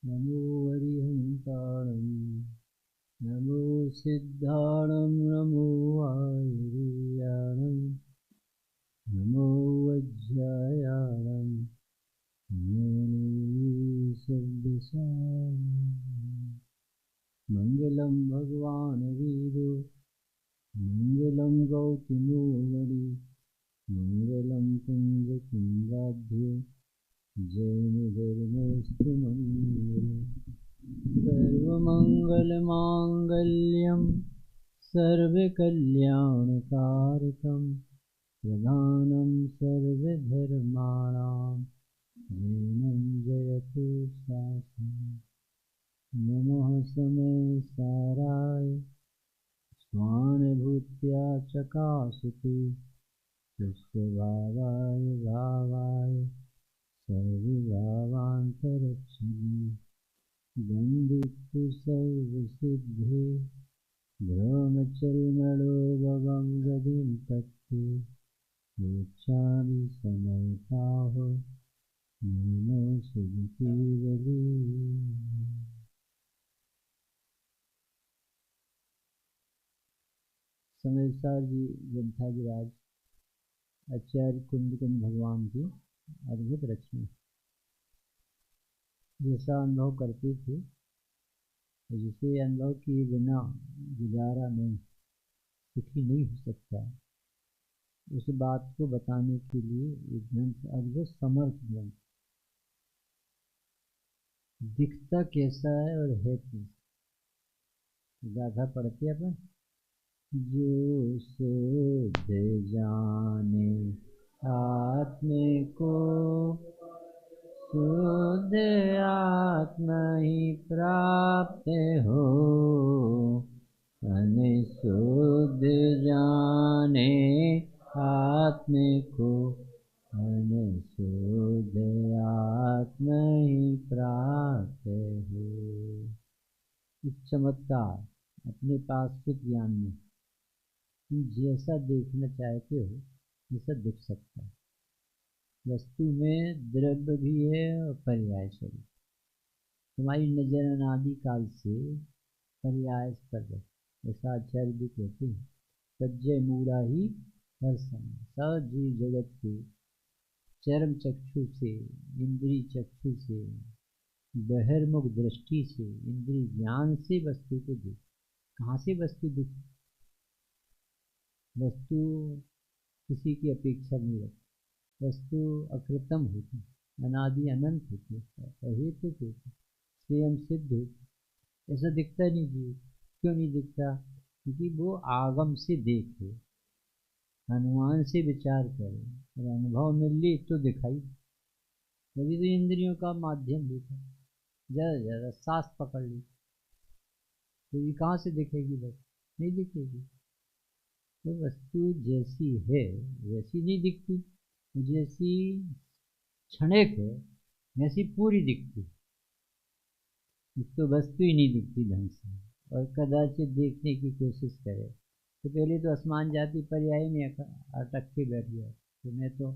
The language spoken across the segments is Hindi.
नमो हरिहंताणं नमो सिद्धाणं नमो आयुर्याणं नमो वज्रायाणं नमो सद्दशानम्। मंगलम भगवान वीरो मंगलम गौतमोवरी मंगलम कुंज कुंजाभ्यो जैन धर्मस्तु मंगलम। सर्वमंगलमांगल्यं सर्वकल्याणकारकं प्रधानं सर्वधर्माणां जैनं जयतु शासनम्। नमः समय साराय स्वानुभूत्या चकासति स्वभावाय भावाय सर्वभावान्तरक्षिणे बन्दित्तु सर्वसिद्धे ब्रह्मचर्मणो भवं गतिं तत्ते गच्छामि समयताहो नमो सुधीरवे। समयसार जी ग्रंथाधिराज आचार्य कुंदकुंद भगवान की अद्भुत रचना, जैसा अनुभव करते थे जिसे अनुभव किए बिना गुजारा नहीं, सुखी नहीं हो सकता, उस बात को बताने के लिए ये ग्रंथ अद्भुत समर्थ ग्रंथ। दिखता कैसा है और है कैसा, गाथा पढ़ते अपन। जो शुद्ध जाने आत्म को शुद्ध आत्मा ही प्राप्त हो, अनशुद्ध जाने आत्म को अनशुद्ध आत्मा ही प्राप्त हो। इस चमत्कार अपने पास सुख ज्ञान में तुम जैसा देखना चाहते हो वैसा दिख सकता है। वस्तु में द्रव्य भी है और पर्याय स्वरूप। तुम्हारी नजर अनादि काल से पर्याय पर है, ऐसा आचार्य भी कहते हैं। सज्जय मूढ़ा ही हर समय सब जीव जगत के चरम चक्षु से, इंद्रिय चक्षु से, बहिर्मुख दृष्टि से, इंद्रिय ज्ञान से वस्तु को देख। कहाँ से वस्तु दिखी? वस्तु किसी की अपेक्षा नहीं रखती, वस्तु अकृतम होती, अनादि अनंत होती, अहेतु होती, स्वयं सिद्ध होती। ऐसा दिखता नहीं जीव। क्यों नहीं दिखता? क्योंकि वो आगम से देखे, अनुमान से विचार करे और अनुभव मिल ली तो दिखाई। तभी तो इंद्रियों का माध्यम देखा, ज़्यादा से ज़्यादा सांस पकड़ ली तो ये कहाँ से दिखेगी? बस नहीं दिखेगी। तो वस्तु जैसी है वैसी नहीं दिखती, जैसी क्षणिक है वैसी पूरी दिखती। तो वस्तु ही नहीं दिखती ढंग से, और कदाचित देखने की कोशिश करे तो पहले तो आसमान जाति पर्याय में अटक के बैठ गया तो मैं तो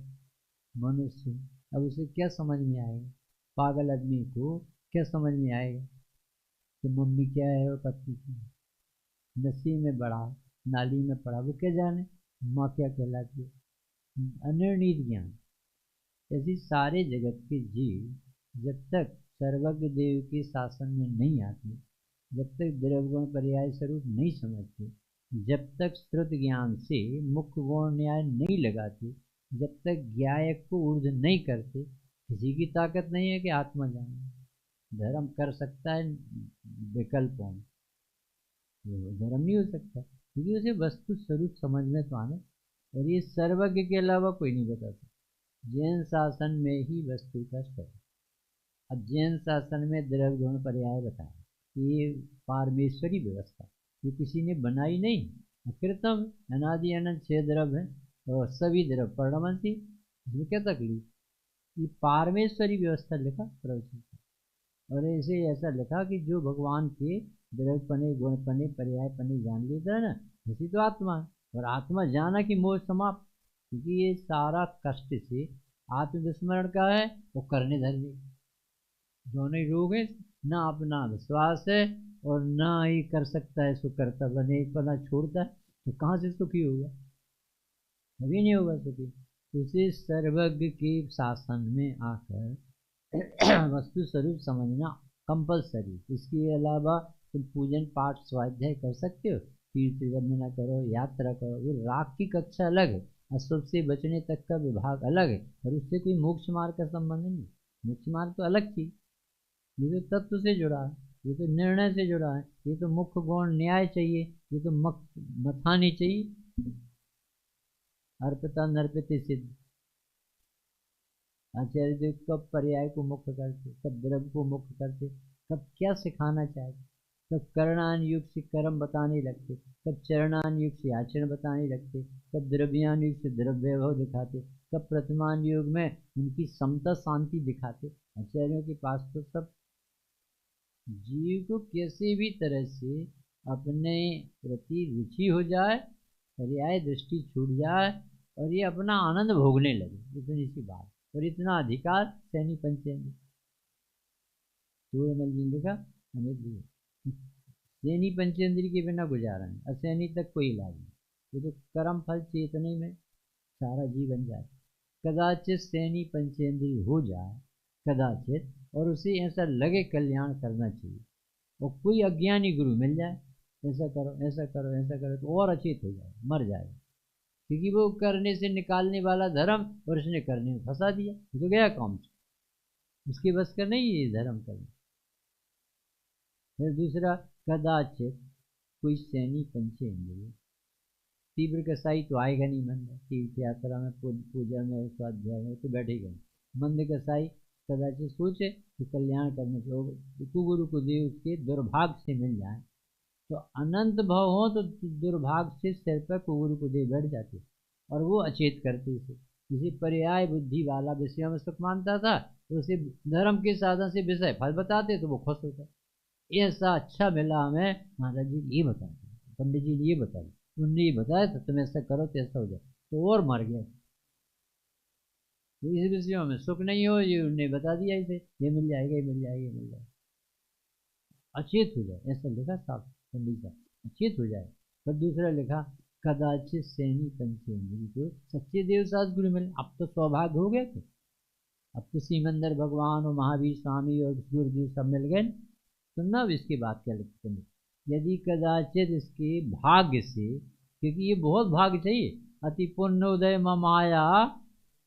मनुष्य हूँ। अब उसे क्या समझ में आएगा? पागल आदमी को क्या समझ में आएगा कि मम्मी क्या है और पत्नी क्या है? नसी में बढ़ा, नाली में पड़ा, वो क्या जाने माँ क्या कहलाती है? अनिर्णीत ज्ञान। ऐसी सारे जगत के जीव जब तक सर्वज्ञ देव के शासन में नहीं आते, जब तक द्रव्यगुण पर्याय स्वरूप नहीं समझते, जब तक श्रुत ज्ञान से मुख्य गुण न्याय नहीं लगाते, जब तक ज्ञायक को ऊर्ध नहीं करते, किसी की ताकत नहीं है कि आत्मा जाने। धर्म कर सकता है विकल्पों में, धर्म नहीं हो सकता क्योंकि उसे वस्तु स्वरूप समझ में तो आने, और ये सर्वज्ञ के अलावा कोई नहीं बता सकता। जैन शासन में ही वस्तु का स्तर। अब जैन शासन में द्रव्य गुण पर्याय बताया, ये पारमेश्वरी व्यवस्था, ये किसी ने बनाई नहीं, कृतम अनादि अनंत 6 द्रव्य है और सभी द्रव्य परिणमनशील। इसमें क्या तकलीफ? ये पारमेश्वरी व्यवस्था लिखा प्रवचन, और ऐसे ऐसा लिखा कि जो भगवान के द्रव्यपने गुणपने पर्यायपने जान लेता है ना, इसी तो आत्मा। और आत्मा जाना कि मोह समाप्त, क्योंकि ये सारा कष्ट से आत्मविस्मरण का है वो करने धरने, दोनों ही रोग है। ना अपना विश्वास है और ना ही कर सकता है सुख करता, बने एक पना छोड़ता है तो कहाँ से सुखी होगा, कभी नहीं होगा सुखी। उसे सर्वज्ञ के शासन में आकर वस्तु स्वरूप समझना कंपलसरी। इसके अलावा तुम पूजन पाठ स्वाध्याय कर सकते हो, तीर्थ वंदना करो, यात्रा करो, वो राग की कक्षा अलग है, अशुभ से बचने तक का विभाग अलग है, और उससे कोई मोक्ष मार्ग का संबंध नहीं। मोक्ष मार्ग तो अलग चीज, ये तो तत्व से जुड़ा है, ये तो निर्णय से जुड़ा है, ये तो मुख्य गौण न्याय चाहिए, ये तो मथानी चाहिए। अर्पिता नर्पित सिद्ध। आचार्य जी कब पर्याय को मुक्त करते, कब द्रव्य को मुक्त करते, कब क्या सिखाना चाहते, कब कर्णान युग से कर्म बताने लगते, कब चरणान युग से आचरण बताने लगते, कब द्रव्यान युग से द्रव्य वैभव दिखाते, कब प्रतिमान युग में उनकी समता शांति दिखाते। आचार्यों के पास तो सब जीव को किसी भी तरह से अपने प्रति रुचि हो जाए, पर्याय दृष्टि छूट जाए और ये अपना आनंद भोगने लगे, इतनी सी बात। और इतना अधिकार सैनी पंचेंद्र सूर्यमल जी ने लिखा हमें दिए। सैनी पंचेंद्र के बिना गुजारा नहीं, असैनी तक कोई इलाज नहीं, ये तो कर्म फल चेतने में सारा जीवन जाए। कदाचित सैनी पंचेंद्री हो जाए, कदाचित, और उसे ऐसा लगे कल्याण करना चाहिए, और कोई अज्ञानी गुरु मिल जाए, ऐसा करो ऐसा करो ऐसा करो, तो और अचेत हो जाए, मर जाए, क्योंकि वो करने से निकालने वाला धर्म और उसने करने में फंसा दिया, तो गया काम से, उसकी बस का नहीं ये धर्म करना। फिर दूसरा, कदाचित कोई सैनी पंचेंद्रिय, तीव्र कसाई तो आएगा नहीं मन में, तीर्थ यात्रा में पूजा में स्वाध्याय में तो बैठेगा। मंद कसाई कदाचित सोचे कि कल्याण करने के गुरु को दे, उसके दुर्भाग्य से मिल जाए, तो अनंत भाव हो तो दुर्भाग्य से सिर पर कुगुरु को दे बैठ जाते और वो अचेत करते इसे। किसी पर्याय बुद्धि वाला विषयों में सुख मानता था, तो उसे धर्म के साधन से विषय फल बताते तो वो खुश होता। ऐसा अच्छा मिला हमें, महाराज जी ये बता दिया, पंडित जी ने ये बता दिया, उनने ये बताया तो तुम ऐसा करो तो ऐसा हो जाए, तो और मर गया। तो इस विषयों में सुख नहीं हो, ये उन्हें बता दिया इसे, ये मिल जाएगा ये मिल जाएगा ये मिल जाएगा, अचेत हो जाए, ऐसा लिखा साहब पंडित साहब, अचेत हो जाए। पर दूसरा लिखा, कदाचित सैनी पंचेंद्री को सच्चे देव सास गुरु मिले, अब तो सौभाग्य हो गया थे, अब तो सिमंदर भगवान और महावीर स्वामी और गुरुदेव सब मिल गए। सुनना अब इसकी बात क्या लिखते हैं, यदि कदाचित इसके भाग्य से, क्योंकि ये बहुत भाग्य चाहिए, अति पुण्योदय माया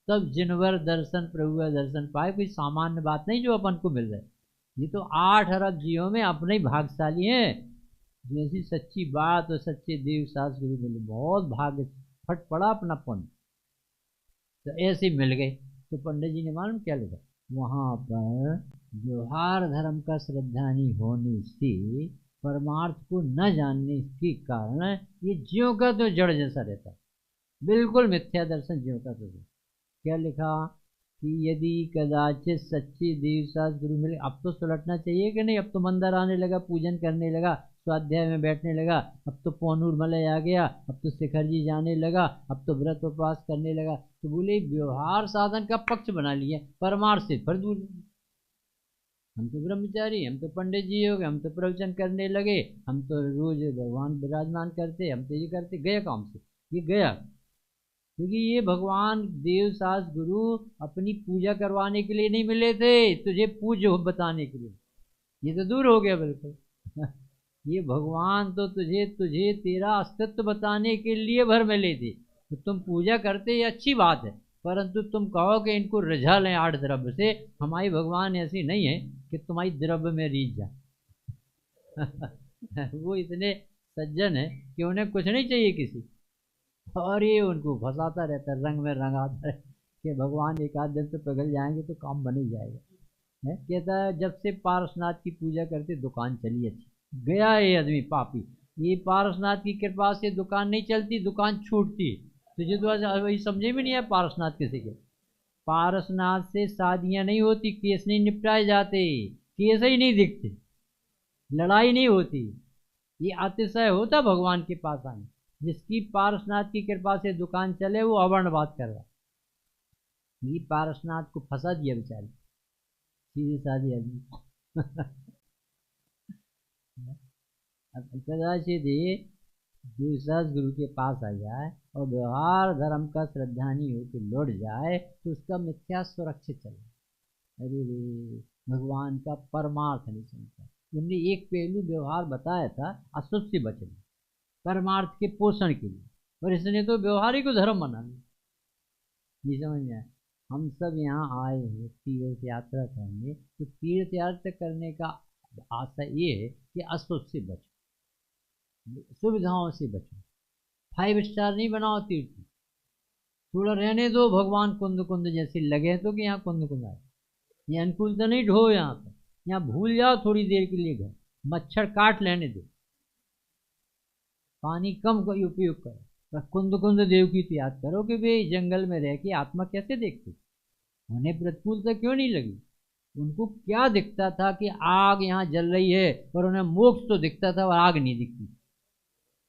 तब जिनवर दर्शन प्रभु दर्शन पाए, कोई सामान्य बात नहीं जो अपन को मिल रहा है, ये तो 8 अरब जीवों में अपने ही भाग्यशाली हैं, जैसी सच्ची बात और सच्चे देव सास गुरु मिले, बहुत भाग्य फट पड़ा अपना पुण्य, तो ऐसे मिल गए। तो पंडित जी ने मालूम क्या लिखा, वहां पर व्यवहार धर्म का श्रद्धा नहीं होने से, परमार्थ को न जानने के कारण ये ज्यों का तो जड़ जैसा रहता, बिल्कुल मिथ्या दर्शन ज्यों का तो। क्या लिखा कि यदि कदाचित सच्चे देव सास गुरु मिले, अब तो सुलटना चाहिए कि नहीं, अब तो मंदिर आने लगा, पूजन करने लगा, स्वाध्याय में बैठने लगा, अब तो पौनूर मलय आ गया, अब तो शिखर जी जाने लगा, अब तो व्रत उपवास करने लगा, तो बोले व्यवहार साधन का पक्ष बना लिया, परमार्थ से फिर दूर। हम तो ब्रह्मचारी, हम तो पंडित जी हो गए, हम तो प्रवचन करने लगे, हम तो रोज भगवान विराजमान करते, हम तो ये करते, गया काम से, ये गया, क्योंकि ये भगवान देव सास गुरु अपनी पूजा करवाने के लिए नहीं मिले थे, तुझे पूज्य बताने के लिए, ये तो दूर हो गया बिल्कुल। ये भगवान तो तुझे तुझे तेरा अस्तित्व बताने के लिए भर मिले थे, तो तुम पूजा करते ये अच्छी बात है, परंतु तुम कहो कि इनको रिझा लें 8 द्रव्य से, हमारी भगवान ऐसी नहीं है कि तुम्हारी द्रव्य में रीझ जाए। वो इतने सज्जन है कि उन्हें कुछ नहीं चाहिए किसी, और ये उनको फंसाता रहता है, रंग में रंगाता है कि भगवान एक आध दिन तो पिघल जाएंगे तो काम बन ही जाएगा। है कहता है जब से पारसनाथ की पूजा करते दुकान चली अच्छी, गया ये आदमी पापी, ये पारसनाथ की कृपा से दुकान नहीं चलती, दुकान छूटती। तुझे तो वही समझे भी नहीं है पारसनाथ किसी के, पारसनाथ से शादियां नहीं होती, केस नहीं निपटाए जाते, केस ही नहीं दिखते, लड़ाई नहीं होती, ये अतिशय होता भगवान के पास आने। जिसकी पारसनाथ की कृपा से दुकान चले वो अवर्ण बात कर रहा, ये पारसनाथ को फंसा दिया बेचारे, सीधे साधे आदमी। कदाचित ये देवदास गुरु के पास आ जाए और व्यवहार धर्म का श्रद्धानी हो के लौट जाए तो उसका मिथ्या सुरक्षित चले। अरे रे, भगवान का परमार्थ नहीं समझता। उन्होंने एक पहलू व्यवहार बताया था अशुभ से बचने, परमार्थ के पोषण के लिए, और इसने तो व्यवहार ही को धर्म बना लिया। नहीं समझ में आया। हम सब यहाँ आए हैं तीर्थ यात्रा करने, तो तीर्थ यात्रा करने का आशा ये है कि अशुभ से बचो, सुविधाओं से बचो। 5 स्टार नहीं बनाओ तीर्थ, थोड़ा रहने दो, भगवान कुंद कुंद जैसे लगे तो कि यहाँ कुंद कुंद आए। ये अनुकूलता नहीं ढो यहाँ पर, यहाँ भूल जाओ थोड़ी देर के लिए घर, मच्छर काट लेने दो, पानी कम का उपयोग करो, पर कुंद कुंद देव की तो याद करो कि वे जंगल में रह के आत्मा कैसे देखते, उन्हें प्रतिकूलता क्यों नहीं लगी। उनको क्या दिखता था कि आग यहाँ जल रही है, पर उन्हें मोक्ष तो दिखता था और आग नहीं दिखती।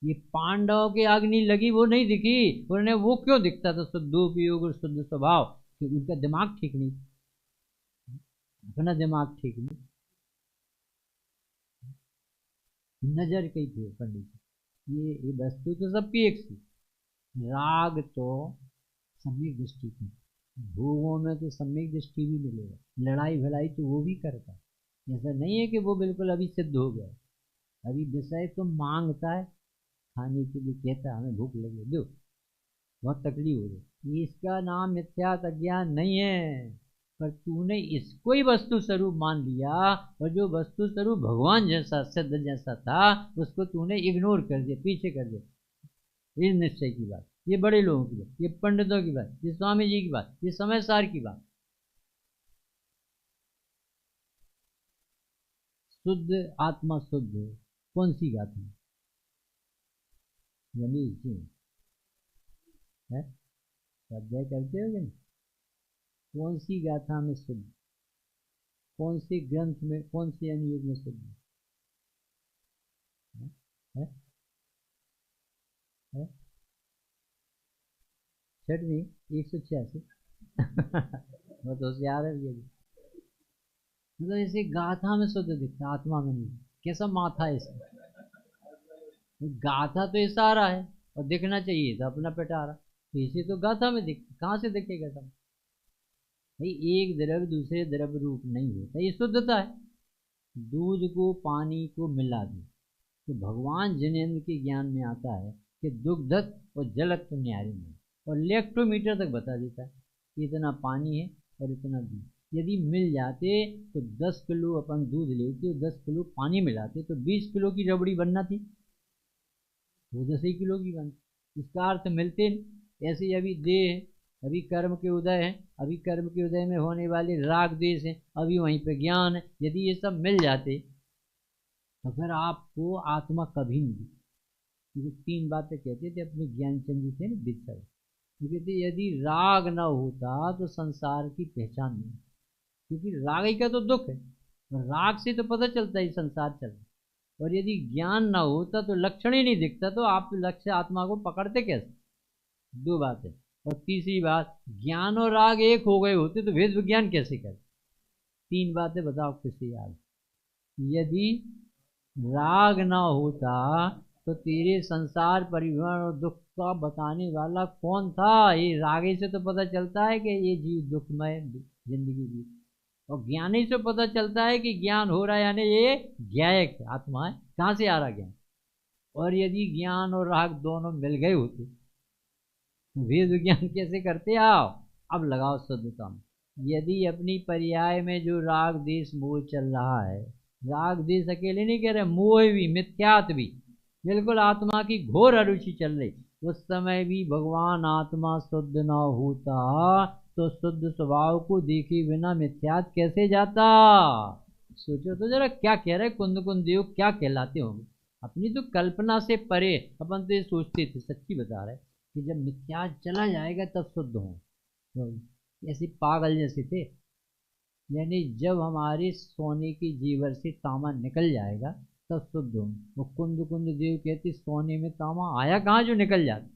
ये पांडवों की अग्नि लगी वो नहीं दिखी, उन्हें वो क्यों दिखता था, शुद्ध उपयोग और शुद्ध स्वभाव, क्योंकि उनका दिमाग ठीक नहीं, अपना दिमाग ठीक नहीं, नजर कहीं थे पंडित जी। ये वस्तु तो सबकी एक सी, राग तो सम्यक दृष्टि की, भोगों में तो सम्यक दृष्टि भी मिलेगा, लड़ाई भलाई तो वो भी करता है। ऐसा नहीं है कि वो बिल्कुल अभी सिद्ध हो गया, अभी विषय तो मांगता है, खाने के लिए कहता है हमें भूख लगी दो, बहुत तकलीफ हो रही। इसका नाम मिथ्यात्व अज्ञान नहीं है, पर तूने इसको ही वस्तु स्वरूप मान लिया, और जो वस्तु स्वरूप भगवान जैसा सिद्ध जैसा था उसको तूने इग्नोर कर दिया, पीछे कर दिया। इस निश्चय की बात, ये बड़े लोगों की बात, ये पंडितों की बात, ये स्वामी जी की बात, ये समय सार की बात। शुद्ध आत्मा शुद्ध कौन सी गाथा रमेश जी है, स्वाध्याय करते हो नहीं? कौन सी गाथा में शुद्ध, कौन से ग्रंथ में, कौन से अनुयोग में शुद्ध है? है? छठवीं 186। बहुत होशियार है ये, मतलब इसे गाथा में शुद्ध दिखता, आत्मा में नहीं। कैसा माथा है इसका, गाथा तो इशारा है और दिखना चाहिए था अपना पिटारा, तो इसे तो गाथा में दिख, कहाँ से दिखेगा सब। भाई एक द्रव्य दूसरे द्रव्य रूप नहीं होता, ये शुद्धता है। दूध को पानी को मिला दे तो भगवान जिनेन्द्र के ज्ञान में आता है कि दुग्धत और जलत्व न्यारी में, और इलेक्ट्रोमीटर तक बता देता है कि इतना पानी है और इतना दूध। यदि मिल जाते तो 10 किलो अपन दूध लेते, 10 किलो पानी मिलाते तो 20 किलो की रबड़ी बनना थी, वो 10 ही किलो की बनती। इसका अर्थ मिलते नहीं। ऐसे ही अभी देह, अभी कर्म के उदय है, अभी कर्म के उदय में होने वाले राग द्वेष है, अभी वहीं पे ज्ञान है। यदि ये सब मिल जाते तो फिर आपको आत्मा कभी नहीं दिखती। क्योंकि 3 बातें कहते थे अपने ज्ञानचंद जी से ना बिछड़, कहते यदि राग न होता तो संसार की पहचान नहीं, क्योंकि राग ही का तो दुख है, राग से तो पता चलता है संसार चल रहा। और यदि ज्ञान ना होता तो लक्षण ही नहीं दिखता, तो आप लक्ष्य आत्मा को पकड़ते कैसे। 2 बातें। और तीसरी बात, ज्ञान और राग एक हो गए होते तो वेद विज्ञान कैसे करे। 3 बातें बताओ किसी याद। यदि राग ना होता तो तेरे संसार परिवहन और दुख का बताने वाला कौन था। ये रागे से तो पता चलता है कि ये जीव दुखमय जिंदगी जी, और ज्ञान ही से पता चलता है कि ज्ञान हो रहा है, यानी ये ज्ञायक आत्मा है, कहाँ से आ रहा ज्ञान। और यदि ज्ञान और राग दोनों मिल गए होते तो वेद विज्ञान कैसे करते। आओ अब लगाओ शुद्धता में। यदि अपनी पर्याय में जो राग देश मोह चल रहा है, राग देश अकेले नहीं कह रहे, मोह भी, मिथ्यात्व भी, बिल्कुल आत्मा की घोर अरुचि चल रही, उस समय भी भगवान आत्मा शुद्ध न होता तो शुद्ध स्वभाव को देखे बिना मिथ्यात कैसे जाता। सोचो तो जरा क्या कह रहे कुंद कुंद देव, क्या कहलाते होंगे। अपनी तो कल्पना से परे अपन तो ये सोचते थे, सच्ची बता रहे कि जब मिथ्यात चला जाएगा तब शुद्ध हो, तो ऐसे पागल जैसे थे। यानी जब हमारे सोने की जीवर से तामा निकल जाएगा तब शुद्ध हो। वो कुंद कुंद देव कहते सोने में तामा आया कहाँ जो निकल जाता।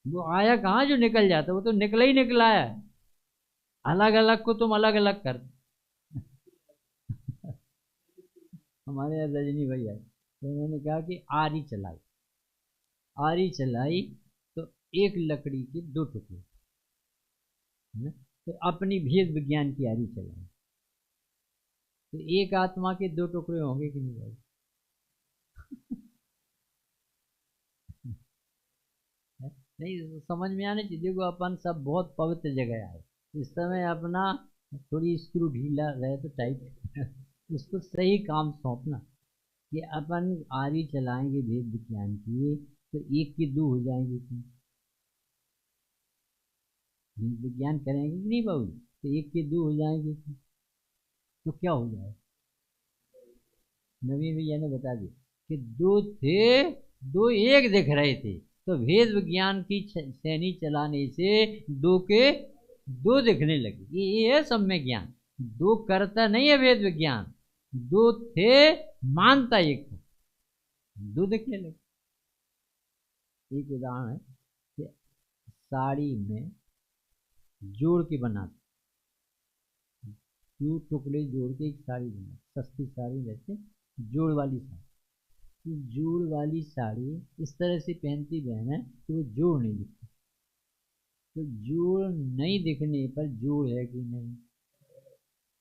वो आया कहाँ जो निकल जाता, वो तो निकला ही निकला है। अलग अलग को तुम अलग अलग कर हमारे यहाँ रजनी भैया तो उन्होंने कहा कि आरी चलाई, आरी चलाई तो एक लकड़ी के दो टुकड़े, है ना? तो अपनी भेद विज्ञान की आरी चलाई, तो एक आत्मा के दो टुकड़े होंगे कि नहीं भाई? नहीं समझ में आने चाहिए। देखो अपन सब बहुत पवित्र जगह आए, इस समय अपना थोड़ी स्क्रू ढीला रहे तो टाइट उसको सही काम सौंपना कि अपन आरी चलाएंगे भेद विज्ञान की, तो एक की दो हो जाएंगे कि भेद विज्ञान करेंगे कि नहीं बाबू, तो एक के दो हो जाएंगे तो क्या हो जाए? नवीन भैया ने बता दिया कि दो थे, दो एक दिख रहे थे, तो भेद विज्ञान की सैनी चलाने से दो के दो दिखने लगे। ये है सम्य ज्ञान। दो करता नहीं है भेद विज्ञान, दो थे मानता एक था, दो दिखने लगे। एक उदाहरण है कि साड़ी में जोड़ के बनाते, दो टुकड़े जोड़ के एक साड़ी बनाते, सस्ती साड़ी वैसे जोड़ वाली साड़ी, जोड़ वाली साड़ी इस तरह से पहनती बहन है तो वो जोड़ नहीं दिखती, तो जोड़ नहीं दिखने पर जोड़ है कि नहीं?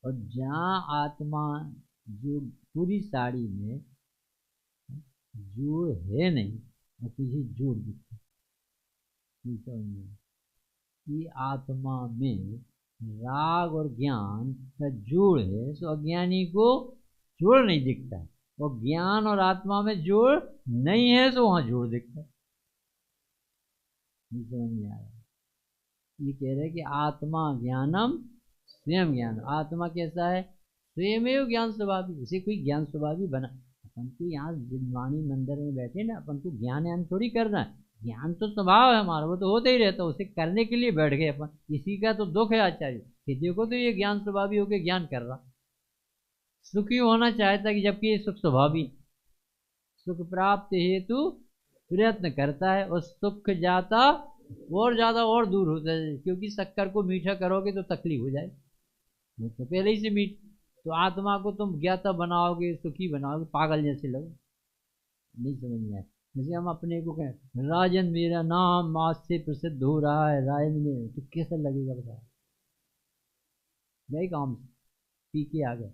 और जहाँ आत्मा जो पूरी साड़ी में जोड़ है नहीं और तुझे जोड़ दिखता, कि आत्मा में राग और ज्ञान का जोड़ है, तो अज्ञानी को जोड़ नहीं दिखता है, और ज्ञान और आत्मा में जोड़ नहीं है तो वहां जोड़ दिखता है। समझ नहीं आ रहा। ये कह रहे हैं कि आत्मा ज्ञानम स्वयं ज्ञान, आत्मा कैसा है? स्वयं ज्ञान स्वभावी, उसे कोई ज्ञान स्वभावी बना। अपन को यहाँ वाणी मंदिर में बैठे ना, अपन को ज्ञान यान थोड़ी करना है, ज्ञान तो स्वभाव है हमारा, वो तो होता ही रहता है, उसे करने के लिए बैठ गए अपन। इसी का तो दुख है आचार्य कि देखो तो ये ज्ञान स्वभावी होकर ज्ञान कर रहा, सुखी होना चाहता कि जबकि ये सुख स्वभावी, सुख प्राप्त हेतु प्रयत्न करता है और सुख जाता और ज्यादा और दूर होता है, क्योंकि शक्कर को मीठा करोगे तो तकलीफ हो जाए, तो पहले ही से मीठ। तो आत्मा को तुम ज्ञाता बनाओगे, सुखी बनाओगे, पागल जैसे लोग, नहीं समझ में आए। जैसे हम अपने को कहें राजन मेरा नाम आज से प्रसिद्ध हो रहा है राजन में, तो कैसा लगेगा बताओ? गए काम पी के आ गए,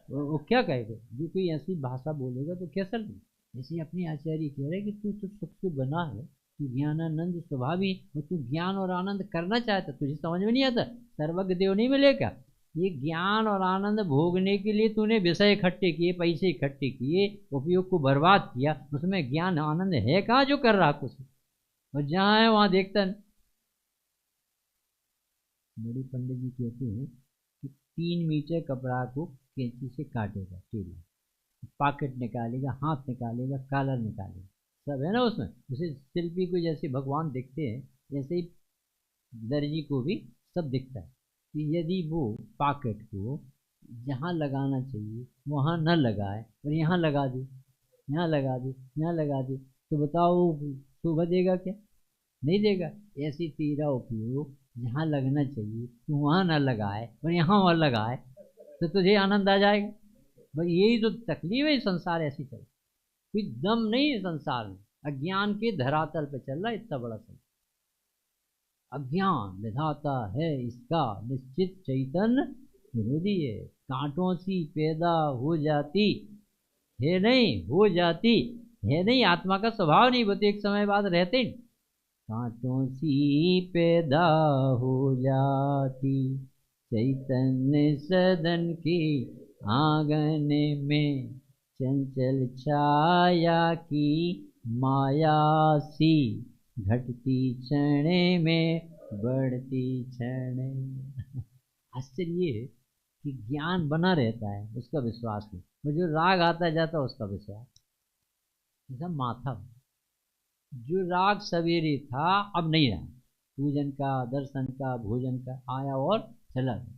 वो क्या कहेगा? जो कोई ऐसी भाषा बोलेगा तो कैसा लगेगा? जैसे अपने आचार्य कह रहे कि तू तो सुख से बना है, तू ज्ञानानंद स्वभावी, और तू ज्ञान और आनंद करना चाहता, तुझे समझ में नहीं आता सर्वज्ञ देव नहीं मिलेगा? ये ज्ञान और आनंद भोगने के लिए तूने विषय इकट्ठे किए, पैसे इकट्ठे किए, उपयोग को बर्बाद किया, उसमें ज्ञान आनंद है कहाँ जो कर रहा कुछ? और जहाँ है वहां देखता नहीं। बड़ी पंडित जी कहते हैं कि 3 मीटर कपड़ा को कैंची से काटेगा टेलर, पॉकेट निकालेगा, हाथ निकालेगा, कॉलर निकालेगा, सब है ना उसमें। उसे शिल्पी को जैसे भगवान दिखते हैं, जैसे ही दर्जी को भी सब दिखता है। कि यदि वो पॉकेट को जहाँ लगाना चाहिए वहाँ न लगाए और यहाँ लगा दे, यहाँ लगा दे, यहाँ लगा दे, तो बताओ शोभा देगा क्या? नहीं देगा। ऐसी तेरा उपयोग जहाँ लगना चाहिए तो वहाँ न लगाए और यहाँ वहाँ लगाए, तो तुझे आनंद आ जाएगा? भाई यही तो तकलीफ है, संसार ऐसी चल, कोई दम नहीं है संसार में, अज्ञान के धरातल पे चल रहा है इतना बड़ा संसार। अज्ञान विधाता है इसका निश्चित चैतन्य विरोधी है, कांटों सी पैदा हो जाती है, नहीं हो जाती है, नहीं आत्मा का स्वभाव नहीं, वो तो एक समय बाद रहते नहीं। कांटों सी पैदा हो जाती चैतन्य सदन के आंगन में, चंचल छाया की माया सी, घटती क्षण में बढ़ती क्षण। आश्चर्य ये है कि ज्ञान बना रहता है, उसका विश्वास नहीं, वो जो राग आता जाता है उसका विश्वास। जैसा माथा, जो राग सवेरे था अब नहीं रहा, पूजन का, दर्शन का, भोजन का, आया और चला गया,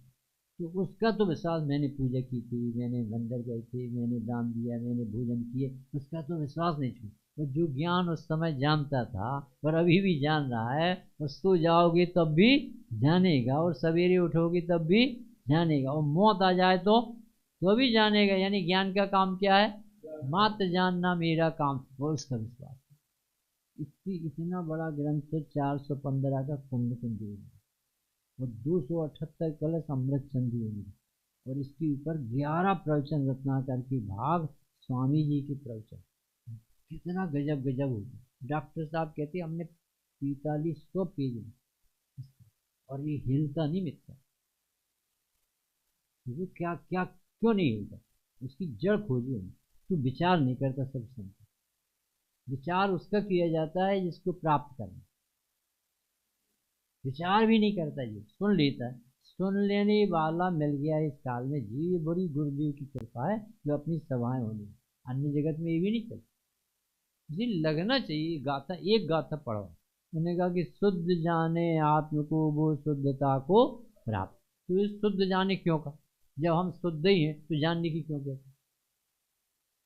तो उसका तो विश्वास, मैंने पूजा की थी, मैंने मंदिर गए थे, मैंने दान दिया, मैंने भोजन किए, उसका तो विश्वास नहीं छूटा। वो जो ज्ञान उस समय जानता था और अभी भी जान रहा है, और सो जाओगे तब भी जानेगा, और सवेरे उठोगे तब भी जानेगा, और मौत आ जाए तो भी जानेगा। यानी ज्ञान का काम क्या है? मात्र जानना मेरा काम, वो उसका विश्वास। इतना बड़ा ग्रंथ 415 का कुंभ कुंजी, और 278 कलश अमृत चंदी होगी, और इसके ऊपर 11 प्रवचन रत्नाकर के भाग स्वामी जी के प्रवचन। कितना गजब गजब हो गया। डॉक्टर साहब कहते हमने 4500 पेज में, और ये हिलता नहीं मिलता। क्या क्या क्यों नहीं हिलता? उसकी जड़ खोजी हमने। तो विचार नहीं करता सब सुनता। विचार उसका किया जाता है जिसको प्राप्त करना। विचार भी नहीं करता, जी सुन लेता है। सुन लेने वाला मिल गया इस काल में जी, ये बड़ी गुरुदेव की कृपा है जो अपनी सभाएं होनी। अन्य जगत में ये भी नहीं चलता। जी लगना चाहिए गाथा, एक गाथा पढ़ो। उन्होंने कहा कि शुद्ध जाने आत्म को वो शुद्धता को प्राप्त। तो ये शुद्ध जाने क्यों का? जब हम शुद्ध ही हैं तो जानने की क्यों कहते?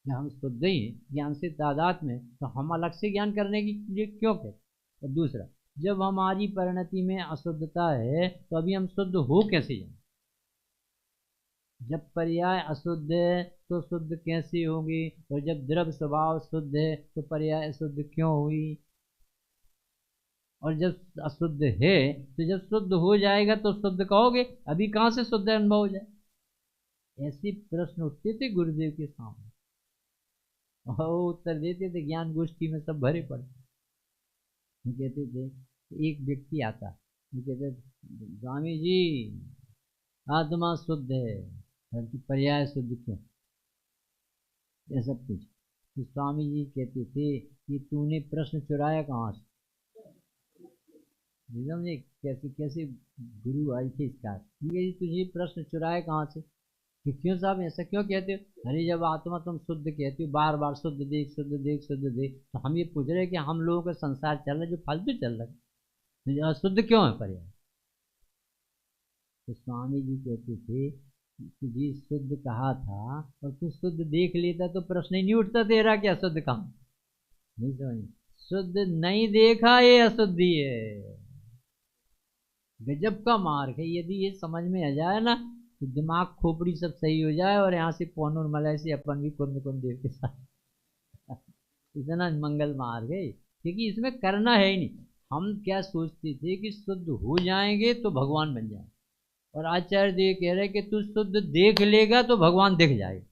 जब हम शुद्ध ही हैं, ज्ञान से तादाद में, तो हम अलग से ज्ञान करने की लिए क्यों कहते? और दूसरा, जब हमारी परिणति में अशुद्धता है तो अभी हम शुद्ध हो कैसे जाए? जब पर्याय अशुद्ध है तो शुद्ध कैसे होगी? और जब द्रव्य स्वभाव शुद्ध है तो पर्याय अशुद्ध क्यों हुई? और जब अशुद्ध है तो जब शुद्ध हो जाएगा तो शुद्ध कहोगे, अभी कहाँ से शुद्ध अनुभव हो जाए? ऐसे प्रश्न उठते थे गुरुदेव के सामने, और उत्तर देते थे। ज्ञान गोष्ठी में सब भरे पड़े। कहते थे, एक व्यक्ति आता, कहते स्वामी जी आत्मा शुद्ध है, पर्याय शुद्ध क्यों? ये सब कुछ। तो स्वामी जी कहते थे कि तूने प्रश्न चुराया कहाँ से? समझे कैसे कैसे गुरु आई थी इसका। तुझे प्रश्न चुराया कहाँ से? कि क्यों साहब ऐसा क्यों कहते हो? अरे जब आत्मा तुम शुद्ध कहते हो, बार बार शुद्ध देख शुद्ध देख शुद्ध देख, तो हम ये पूछ रहे कि हम लोगों का संसार चल रहा है जो फालतू चल रहा है, अशुद्ध क्यों है पर्याय? तो स्वामी जी कहते थे कि जी शुद्ध कहा था, और तू शुद्ध देख लेता तो प्रश्न ही नहीं उठता तेरा कि अशुद्ध कहाँ। नहीं समझ? शुद्ध नहीं देखा ये अशुद्धि है। गजब का मार्ग है। यदि ये समझ में आ जाए ना तो दिमाग खोपड़ी सब सही हो जाए, और यहाँ से पौन और मलाई से अपन भी कुंद कुंद देव के साथ इतना मंगल मार्ग है, क्योंकि इसमें करना है ही नहीं। हम क्या सोचते थे कि शुद्ध हो जाएंगे तो भगवान बन जाए, और आचार्य देव कह रहे कि तू शुद्ध देख लेगा तो भगवान दिख जाएगा।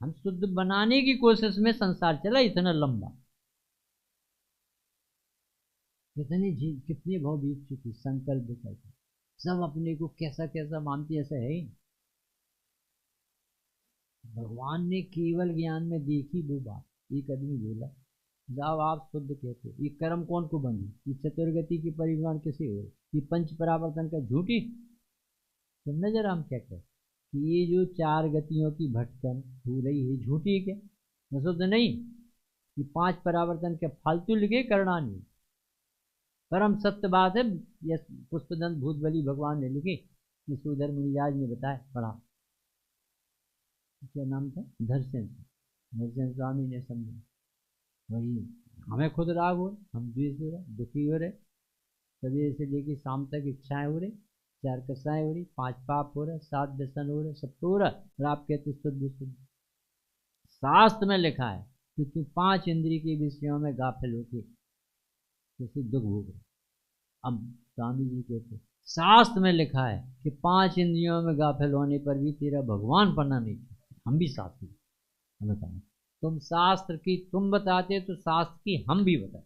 हम शुद्ध बनाने की कोशिश में संसार चला इतना लंबा। कितने भाव बीत चुके, संकल्प करके सब अपने को कैसा कैसा मानते, ऐसा है ही। भगवान ने केवल ज्ञान में देखी वो बात। एक आदमी बोला, जाओ आप शुद्ध कहते हो, ये कर्म कौन को बंधी, ये चतुर्गति की परिमाण कैसे हो, ये पंच परावर्तन का झूठी। सुनना जरा हम क्या कहते कि ये जो 4 गतियों की भटकन हो रही है झूठी है क्या? शुद्ध नहीं। ये 5 परावर्तन के फालतू लिखे करना नहीं, परम सत्य बात है। यह पुष्पदंत भूतबली भगवान ने लिखी, यशोधर मुनिराज ने बताया, पढ़ा। क्या नाम था? धरसेन स्वामी ने समझा। वही हमें खुद राग हो, हम द्वेष हो रहे, दुखी हो रहे, सवेरे से लेकर शाम तक इच्छाएं हो रही, 4 कसाएं हो रही, 5 पाप हो रहे, 7 व्यसन हो रहे, सब तो हो रहा, और आप कहते शुद्ध शुद्ध। शास्त्र में लिखा है कि तू 5 इंद्रिय के विषयों में गाफिल होके कैसे दुख भोग रहे। अब स्वामी जी कहते शास्त्र में लिखा है कि 5 इंद्रियों में गाफिल होने पर भी तेरा भगवान पढ़ना नहीं। हम भी शास्त्र बताए, तुम शास्त्र की तुम बताते तो शास्त्र की हम भी बताए।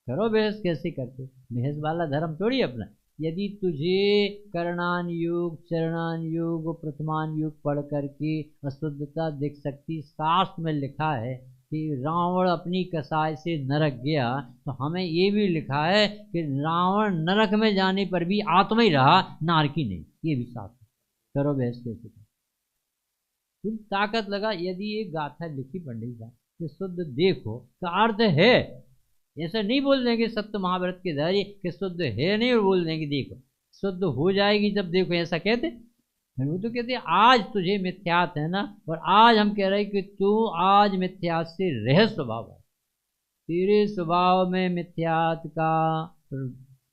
करो बहस, कैसे करते? बहस वाला धर्म थोड़ी अपना। यदि तुझे करणान योग, चरणान योग, प्रथमान योग पढ़ करके अशुद्धता दिख सकती, शास्त्र में लिखा है कि रावण अपनी कसाई से नरक गया, तो हमें ये भी लिखा है कि रावण नरक में जाने पर भी आत्मा ही रहा, नारकी नहीं। ये भी शास्त्र। करो बहस कैसे? तुम ताकत लगा। यदि ये गाथा लिखी पंडित साहब कि शुद्ध देखो का अर्थ है, ऐसा नहीं बोल देंगे सत्य महाभारत के दारी कि शुद्ध है नहीं और बोल देंगे देखो शुद्ध हो जाएगी जब देखो, ऐसा कहते वो तो कहते हैं आज तुझे मिथ्यात है ना, और आज हम कह रहे हैं कि तू आज मिथ्यात से रह स्वभाव है, तेरे स्वभाव में मिथ्यात का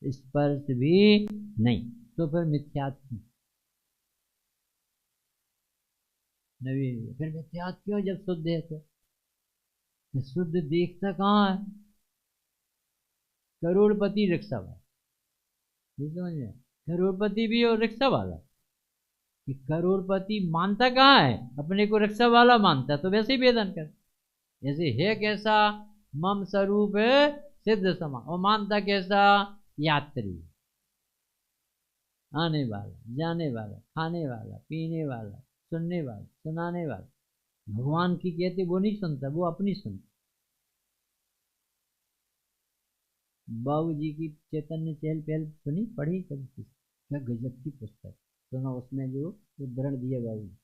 स्पर्श भी नहीं, तो फिर मिथ्यात क्यों? नहीं, फिर मिथ्यात क्यों जब शुद्ध है तो? शुद्ध देखता कहाँ है? करोड़पति रिक्शा वाला, नहीं समझ में? करोड़पति भी और रिक्शा वाला, कि करोड़पति मानता कहाँ है? अपने को रिक्शा वाला मानता, तो वैसे ही वेदन कर, जैसे है कैसा मम स्वरूप है सिद्ध समा, और मानता कैसा यात्री, आने वाला, जाने वाला, खाने वाला, पीने वाला, सुनने वाला, सुनाने वाला। भगवान की कहते वो नहीं सुनता, वो अपनी सुनता। बाबू जी की चैतन्य चहल पहल सुनी, पढ़ी कभी? क्या गजब की पुस्तक सुना, उसमें जो उदाहरण दिया बाबू जी,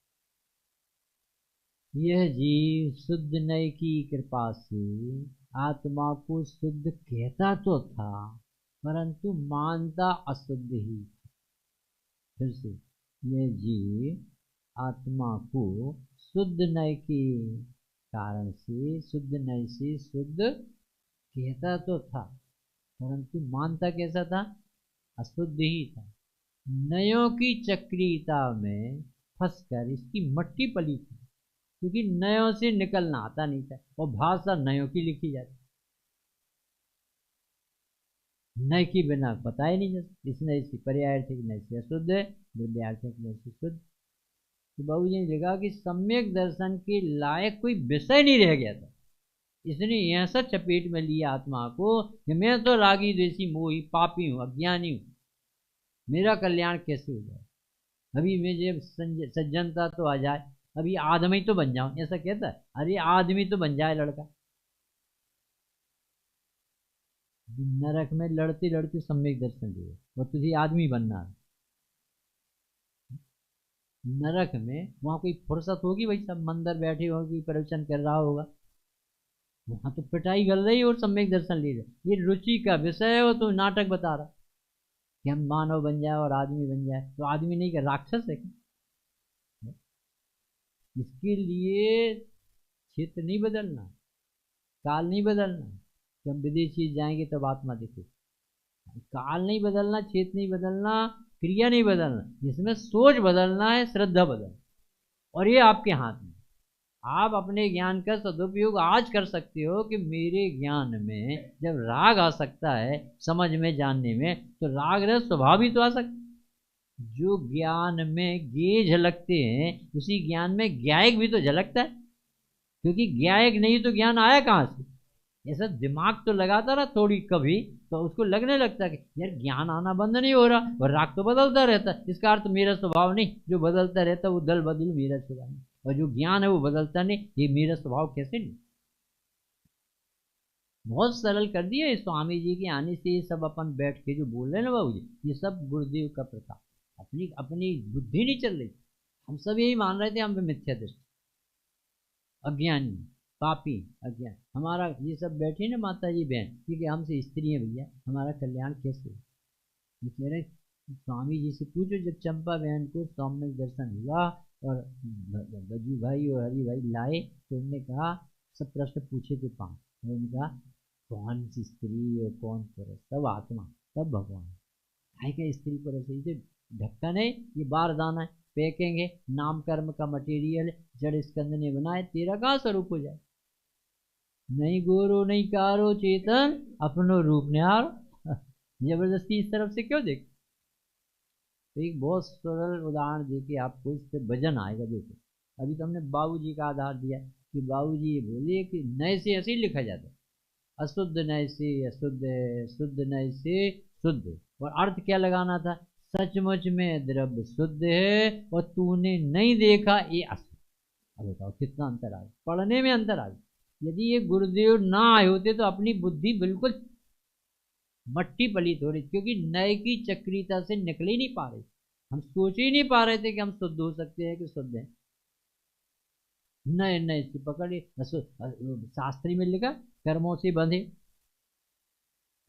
यह जीव शुद्ध नय की कृपा से आत्मा को शुद्ध कहता तो था, परंतु मानता अशुद्ध ही। फिर से, यह जीव आत्मा को शुद्ध नय के कारण से, शुद्ध नय से शुद्ध कहता तो था, परंतु मानता कैसा था? अशुद्ध ही था। नयों की चक्रीयता में फंसकर इसकी मट्टी पली थी, क्योंकि नयों से निकलना आता नहीं था, और भाषा नयों की लिखी जाती, नय के बिना पता ही नहीं चलता। इस नय से पर्यायर्थक नय से अशुद्ध है, द्रव्यार्थक नय से शुद्ध। तो बाबू जी ने देखा कि सम्यक दर्शन के लायक कोई विषय नहीं रह गया था, इसने ऐसा चपेट में लिया आत्मा को कि मैं तो रागी द्वेषी मोही पापी हूँ, अज्ञानी हूँ, मेरा कल्याण कैसे हो जाए? अभी मैं जब सज्जनता तो आ जाए, अभी आदमी तो बन जाऊं, ऐसा कहता है। अरे आदमी तो बन जाए लड़का। नरक में लड़ते लड़ते सम्यक दर्शन दिए, और तुझे आदमी बनना है। नरक में वहां कोई फुर्सत होगी? भाई सब मंदिर बैठे होगी, प्रवचन कर रहा होगा, वहां तो पिटाई कर रही और सम्यक दर्शन ले रहे। ये रुचि का विषय है, वो तो नाटक बता रहा कि हम मानव बन जाए और आदमी बन जाए, तो आदमी नहीं, कर राक्षस है। इसके लिए क्षेत्र नहीं बदलना, काल नहीं बदलना कि हम विदेशी जाएंगे तब आत्मा दिखे। काल नहीं बदलना, क्षेत्र नहीं बदलना, क्रिया नहीं बदलना, इसमें सोच बदलना है, श्रद्धा बदलना, और ये आपके हाथ में। आप अपने ज्ञान का सदुपयोग आज कर सकते हो कि मेरे ज्ञान में जब राग आ सकता है, समझ में, जानने में, तो राग रस स्वभाव ही तो आ सकता है। जो ज्ञान में गे झलकते हैं, उसी ज्ञान में ज्ञायक भी तो झलकता है, क्योंकि ज्ञायक नहीं तो ज्ञान आया कहाँ से? ऐसा दिमाग तो लगाता रहा थोड़ी कभी, तो उसको लगने लगता है कि यार ज्ञान आना बंद नहीं हो रहा, और राग तो बदलता रहता है, इसका अर्थ मेरा स्वभाव नहीं, जो बदलता रहता है वो दल बदल मेरा स्वभाव नहीं, और जो ज्ञान है वो बदलता नहीं, ये मेरा स्वभाव कैसे नहीं? बहुत सरल कर दिया ये स्वामी जी के आने से। ये सब अपन बैठ के जो बोल रहे हैं ना बाबू जी, ये सब गुरुदेव का प्रताप, अपनी अपनी बुद्धि नहीं चल रही। हम सब यही मान रहे थे हम पे मिथ्या दृष्टि, अज्ञानी, पापी, अज्ञान। हमारा ये सब बैठे ना माता जी बहन, क्योंकि हमसे स्त्री है भैया, हमारा कल्याण कैसे हो? ये कह रहे स्वामी जी से पूछो, जब चंपा बहन को सामूहिक दर्शन हुआ और बजू भाई और हरि भाई लाए, तो उन्होंने कहा, सब प्रश्न पूछे थे 5, उन्होंने कहा कौन सी स्त्री और कौन पुरुष? सब आत्मा, सब भगवान। है क्या स्त्री पुरुष? इसे ढक्कन है, ये बारदाना है, फेंकेंगे, नाम कर्म का मटेरियल जड़ स्कंद ने बनाए, तेरा कहाँ स्वरूप हो जाए? नहीं गोरो नहीं कारो चेतन, अपनो रूप निहारो। जबरदस्ती इस तरफ से क्यों देख? तो एक बहुत सरल उदाहरण दे के आपको इस पे वजन आएगा। देखो, अभी तो हमने बाबू जी का आधार दिया कि बाबू जी ये बोले कि नए से ऐसे ही लिखा जाता है, अशुद्ध नय से अशुद्ध है, शुद्ध नय से शुद्ध है। और अर्थ क्या लगाना था? सचमुच में द्रव्य शुद्ध है और तूने नहीं देखा ये अशुद्ध। अब बताओ कितना अंतर आ गया, पढ़ने में अंतर आ गया। यदि ये गुरुदेव ना आए होते तो अपनी बुद्धि बिल्कुल मट्टी पली थोड़ी, क्योंकि नए की चक्रीयता से निकल ही नहीं पा रहे, हम सोच ही नहीं पा रहे थे कि हम शुद्ध हो सकते हैं कि शुद्ध हैं। नए नए से पकड़े, शास्त्री में लिखा कर्मों से बंधे,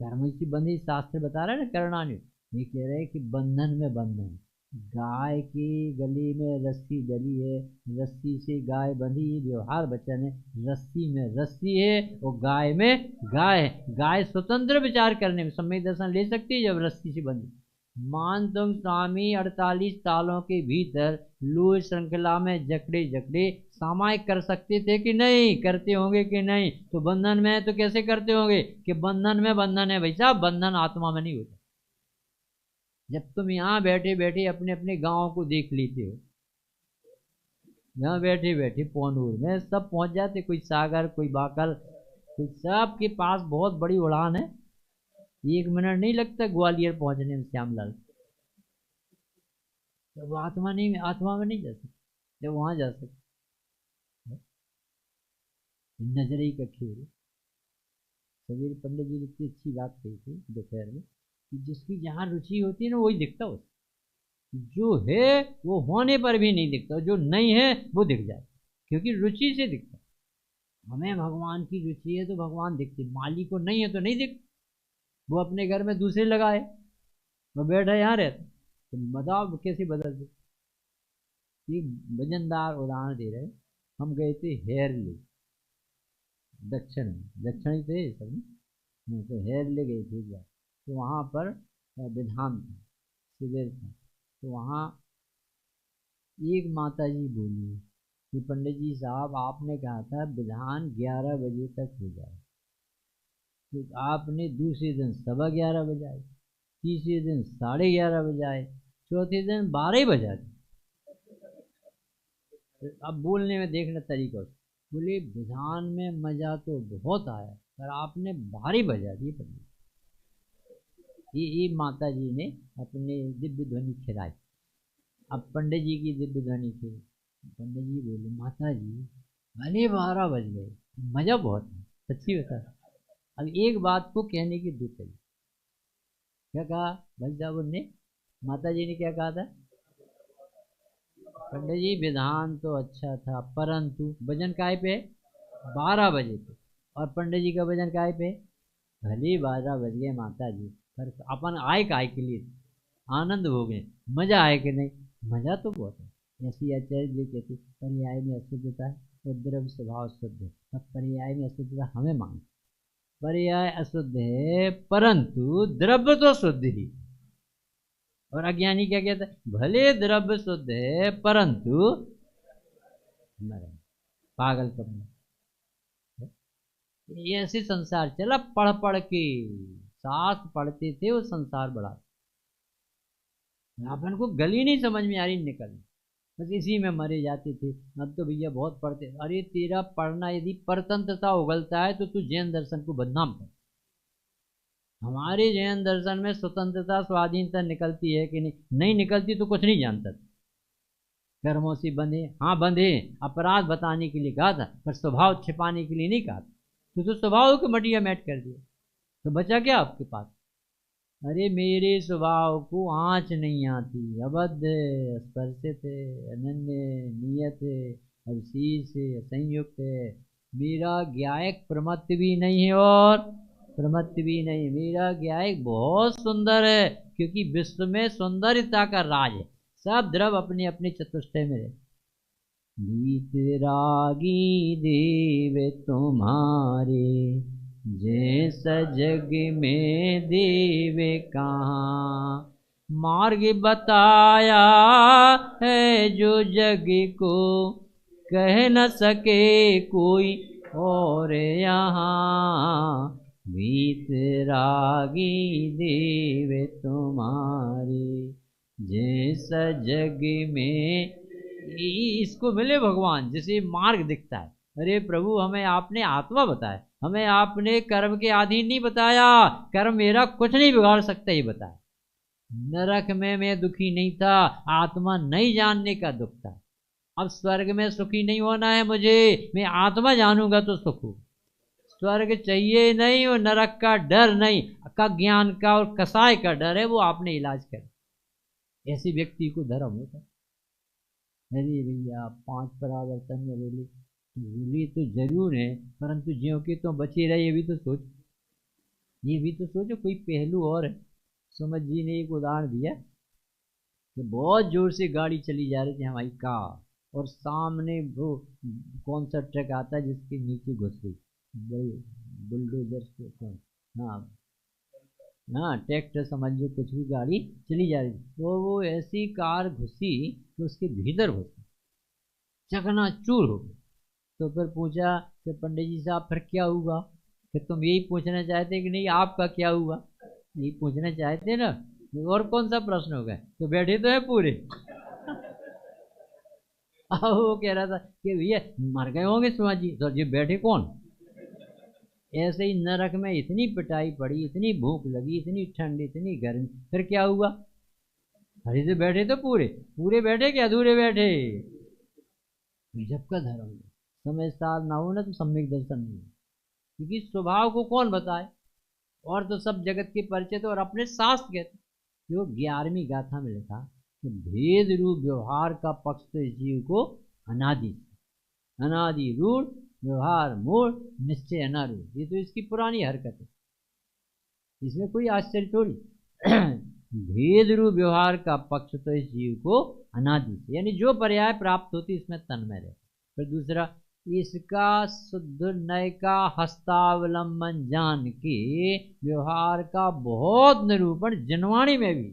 कर्म से बंधे, शास्त्र बता रहा है ना, करणान्य। ये कह रहे हैं कि बंधन में बंधन, गाय की गली में रस्सी डली है, रस्सी से गाय बंधी, व्यवहार वचन है। रस्सी में रस्सी है और गाय में गाय है। गाय स्वतंत्र विचार करने में सम्यक दर्शन ले सकती है जब रस्सी से बंधी। मान तुम स्वामी 48 सालों के भीतर लूज श्रृंखला में जकड़े जकड़े सामायिक कर सकते थे कि नहीं? करते होंगे कि नहीं? तो बंधन में तो कैसे करते होंगे कि बंधन में बंधन है भाई साहब, बंधन आत्मा में नहीं होता। जब तुम यहाँ बैठे बैठे अपने अपने गांव को देख लेते हो, यहाँ बैठे बैठे पौनूर में सब पहुंच जाते, कोई सागर कोई बाकल, कोई सबके पास बहुत बड़ी उड़ान है। 1 मिनट नहीं लगता ग्वालियर पहुंचने में श्यामलाल। जब वो आत्मा नहीं, आत्मा में नहीं जा सकते, जब वहां जा सकते। नजरे का खेल। सवेरे पंडित जी ने इतनी अच्छी बात कही थी दोपहर में कि जिसकी जहाँ रुचि होती है ना वही दिखता है, जो है वो होने पर भी नहीं दिखता, जो नहीं है वो दिख जाता, क्योंकि रुचि से दिखता। हमें भगवान की रुचि है तो भगवान दिखते, माली को नहीं है तो नहीं दिखते। वो अपने घर में दूसरे लगाए, वो बैठा यहाँ रहता, तो बताओ कैसे बदल दे। ये वजनदार उदाहरण दे रहे। हम गए थे हेरले, दक्षिण में, दक्षिण ही थे सब नहीं, तो हेरले गए थे एक बार। तो वहाँ पर विधान था, शिविर था। तो वहाँ एक माता जी बोली कि पंडित जी साहब आपने कहा था विधान 11 बजे तक हो जाए, तो आपने दूसरे दिन 11:15 बजे आए, तीसरे दिन 11:30 बजे आए, चौथे दिन 12 बजा दी। अब बोलने में देखना तरीका, बोले विधान में मजा तो बहुत आया पर आपने भारी बजा दी पंडित। ये माता जी ने अपने दिव्य ध्वनि खिलाई। अब पंडित जी की दिव्य ध्वनि थी। पंडित जी बोले माता जी भले 12 बज गए, मजा बहुत है, सच्ची बता। अब एक बात को कहने की दो तरीके। क्या कहा भाई साहब ने, माता जी ने क्या कहा था? पंडित जी विधान तो अच्छा था परंतु वजन काय पे? 12 बजे पे। और पंडित जी का वजन काय पे? भले 12 बज गए माता जी, पर अपन आए काय के लिए? आनंद हो गए, मजा आए कि नहीं? मजा तो बहुत है। ऐसी आचार्य जी कहते पर्याय में अशुद्धता है तो द्रव्य स्वभाव शुद्ध है। अब पर्याय में अशुद्धता हमें मांग, पर्याय अशुद्ध है परंतु द्रव्य तो शुद्ध ही। और अज्ञानी क्या कहता है? भले द्रव्य शुद्ध है परंतु पागल करना। ये ऐसे संसार चला, पढ़ पढ़ के शास्त्र पढ़ते थे वो संसार बढ़ा। अपन को गली नहीं समझ में आ रही निकल, बस इसी में मरे जाते थे। अब तो भैया बहुत पढ़ते। अरे तेरा पढ़ना यदि परतंत्रता उगलता है तो तू जैन दर्शन को बदनाम कर। हमारे जैन दर्शन में स्वतंत्रता स्वाधीनता निकलती है कि नहीं? नहीं निकलती तो कुछ नहीं जानता। कर्मों से बंधे, हाँ बंधे, अपराध बताने के लिए कहा था पर स्वभाव छिपाने के लिए नहीं कहा था। तो स्वभाव को मटिया मैट कर दिया, तो बचा क्या आपके पास? अरे मेरे स्वभाव को आँच नहीं आती, अबद्ध है, स्पर्शित है, अनन्य नियत है, अवशीष है, संयुक्त है। मेरा ज्ञायक प्रमत्त भी नहीं है और प्रमत्त भी नहीं। मेरा ज्ञायक बहुत सुंदर है क्योंकि विश्व में सौंदर्यता का राज है। सब द्रव अपने अपने चतुष्टय में रहे। वीतरागी देव तुम्हारे जैसा जग में देव कहाँ, मार्ग बताया है जो जग को कह न सके कोई और यहाँ। वीतरागी देव तुम्हारे जैसा जग में, इसको मिले भगवान जिसे मार्ग दिखता है। अरे प्रभु हमें आपने आत्मा बताया, हमें आपने कर्म के अधीन नहीं बताया, कर्म मेरा कुछ नहीं बिगाड़ सकता ये बताया। नरक में मैं दुखी नहीं था, आत्मा नहीं जानने का दुख था। अब स्वर्ग में सुखी नहीं होना है मुझे, मैं आत्मा जानूंगा तो सुख हो। स्वर्ग चाहिए नहीं और नरक का डर नहीं, का ज्ञान का और कसाय का डर है, वो आपने इलाज कर। ऐसे व्यक्ति को धर्म होता है। अरे भैया 5 परावर्तन में बोली तो जरूर है परंतु ज्यों के तो बचे रहे, ये भी तो सोच, ये भी तो सोचो कोई पहलू और है। सुमत जी ने एक उदाहरण दिया कि बहुत जोर से गाड़ी चली जा रही थी हमारी कार, और सामने वो कौन सा ट्रक आता है जिसके नीचे घुस गई, बड़ी बुलडोजर से कौन, हाँ हाँ ट्रैक्टर समझ लो, कुछ भी गाड़ी चली जा रही थी, तो वो ऐसी कार घुसी कि उसके भीतर घुसी, चकनाचूर हो गई। तो फिर पूछा कि पंडित जी साहब फिर क्या हुआ, कि तुम यही पूछना चाहते कि नहीं आपका क्या हुआ, यही पूछना चाहते ना, और कौन सा प्रश्न होगा, तो बैठे तो है पूरे। अब वो कह रहा था कि भैया मर गए होंगे शिवाजी, तो ये बैठे कौन। ऐसे ही नरक में इतनी पिटाई पड़ी, इतनी भूख लगी, इतनी ठंड, इतनी गर्मी, फिर क्या हुआ, अरे से बैठे तो पूरे पूरे बैठे कि अधूरे बैठे। जब का धर्म है, समझदार ना हो ना तो सम्यक दर्शन नहीं है, क्योंकि स्वभाव को कौन बताए, और तो सब जगत के परिचित और अपने शास्त्र कहते। जो 11वीं गाथा में लिखा कि भेद रूप व्यवहार का पक्ष तो इस जीव को अनादि अनादि रूढ़ व्यवहार मूल निश्चय अनारूढ़, ये तो इसकी पुरानी हरकत है, इसमें कोई आश्चर्य थोड़ी। भेद रूप व्यवहार का पक्ष तो इस जीव को अनादि से, यानी जो पर्याय प्राप्त होती इसमें तन्मय रहे। फिर दूसरा, इसका शुद्ध नय का हस्तावलंबन जान के व्यवहार का बहुत निरूपण जनवाणी में भी।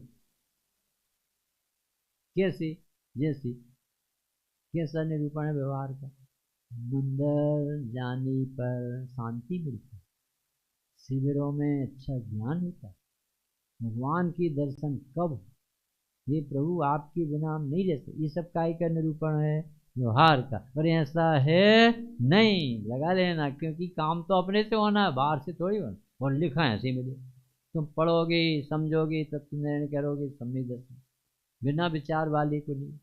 कैसे, जैसे कैसा निरूपण है व्यवहार का, मंदिर जाने पर शांति मिलती, शिविरों में अच्छा ज्ञान होता है, भगवान की दर्शन कब, हे प्रभु आपके बिना हम नहीं रह सकते, ये सब काय का निरूपण है, व्यवहार का। पर ऐसा है नहीं, लगा लेना, क्योंकि काम तो अपने से होना है, बाहर से थोड़ी होना, और लिखा है ऐसे मिले, तुम पढ़ोगे समझोगे तब तुम निर्णय करोगे, सम्यक दर्शन बिना विचार वाले को नहीं,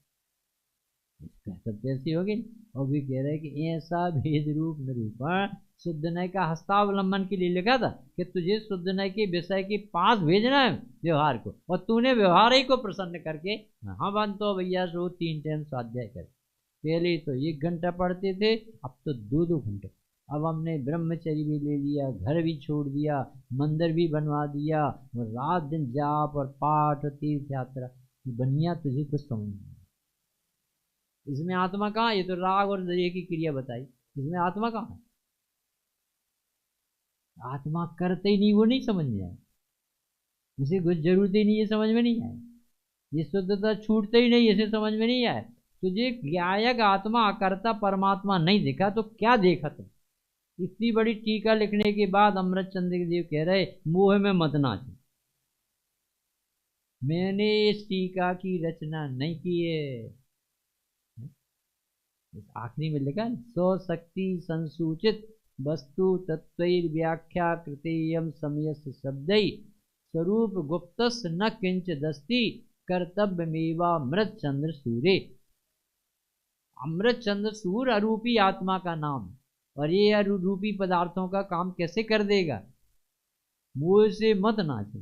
सब ऐसी होगी। और भी कह रहे कि ऐसा भेद रूप निरूपण शुद्ध नय का हस्तावलंबन के लिए लिखा था कि तुझे शुद्ध नय के विषय के पास भेजना है व्यवहार को, और तूने व्यवहार ही को प्रसन्न करके, हाँ बन तो भैया रोज 3 टाइम स्वाध्याय कर, पहले तो 1 घंटा पढ़ते थे, अब तो 2-2 घंटे, अब हमने ब्रह्मचर्य भी ले लिया, घर भी छोड़ दिया, मंदिर भी बनवा दिया, और रात दिन जाप और पाठ और तीर्थ यात्रा, बनिया तुझे कुछ समझ नहीं। इसमें आत्मा कहाँ, ये तो राग और दरिया की क्रिया बताई, इसमें आत्मा कहाँ है, आत्मा करते ही नहीं, वो नहीं समझ में आए, उसे कुछ जरूरत ही नहीं, ये समझ में नहीं आए, ये शुद्धता छूटते ही नहीं, इसे समझ में नहीं आए। तुझे ज्ञायक आत्मा अकर्ता परमात्मा नहीं दिखा तो क्या देखा तुम। इतनी बड़ी टीका लिखने के बाद अमृत चंद्र देव कह रहे मोह में मत नाचो, मैंने इस टीका की रचना नहीं की है, आखिरी में लिखा सो शक्ति संसूचित वस्तु तत्व व्याख्या कृतेयम समयस शब्दई स्वरूप गुप्तस न किंच दस्ती कर्तव्य मेवा मृत चंद्र सूर्य। अमृत चंद्र सूर्य अरूपी आत्मा का नाम, और ये अरूपी पदार्थों का काम कैसे कर देगा, मुंह से मत नाचो।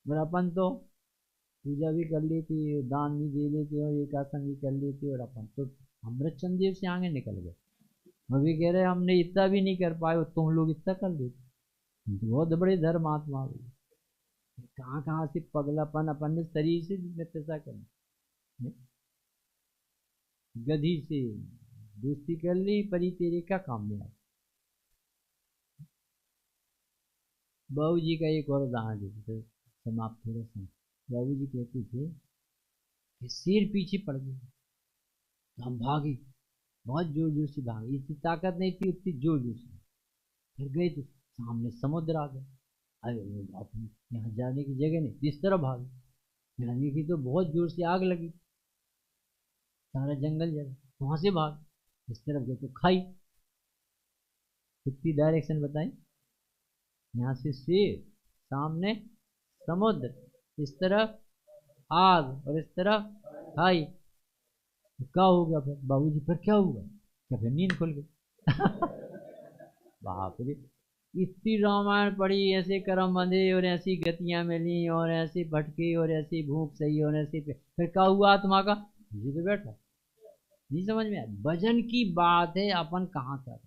पर अपन तो पूजा भी कर लेती, दान भी दे लेते, और एकासन भी कर लेते, और अपन तो अमृत चंद्र से आगे निकल गए। वो भी कह रहे हमने इतना भी नहीं कर पाए, तुम लोग इतना कर लेते, बहुत बड़े धर्मात्मा हुए, कहाँ कहाँ से पगलापन अपन ने शरीर से मित्रता कर, गधी से दोस्ती कर ली, परी तेरे का काम में आया। बाबू जी का एक और उदाहरण देते समाप्त हो रहे, बाबू जी कहते थे कि शेर पीछे पड़ गए, तो हम भागे, बहुत जोर जोर से भागे, इतनी ताकत नहीं थी उतनी जोर जोर से, फिर गए तो सामने समुद्र आ गया, अरे यहाँ जाने की जगह नहीं, इस तरफ भागे, जाने की तो बहुत जोर से आग लगी, सारा जंगल जला, वहां से भाग, इस तरफ गए तो खाई, कितनी डायरेक्शन बताई, यहाँ से शेर, सामने समुद्र, इस तरफ आग, और इस तरफ खाई, तो क्या हो गया फिर बाबूजी, फिर क्या हुआ, क्या फिर नींद खुल गई। बाप रे, इतनी रामायण पढ़ी, ऐसे कर्म बंधे, और ऐसी गतियां मिली, और ऐसे भटके, और ऐसी भूख सही, और ऐसे फिर क्या हुआ आत्मा का, ये तो बैठा नहीं समझ में आया। भजन की बात है, अपन कहाँ कर,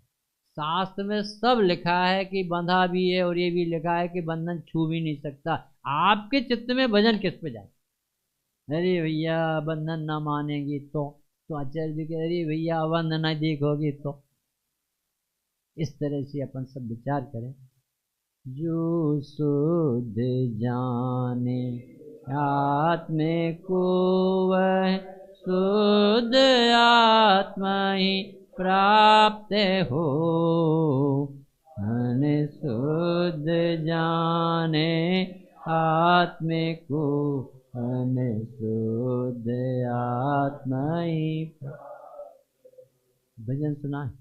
शास्त्र में सब लिखा है कि बंधा भी है, और ये भी लिखा है कि बंधन छू भी नहीं सकता, आपके चित्त में भजन किस पे जाए, अरे भैया बंधन ना मानेगी तो आचार्य जी के अरे भैया बंधन नहीं देखोगी तो। इस तरह से अपन सब विचार करें। जो शुद्ध जाने आत्म को वह शुद्ध आत्मा ही प्राप्त हो। मन शुद्ध जाने आत्म को मन शुद्ध आत्मा ही। भजन सुना।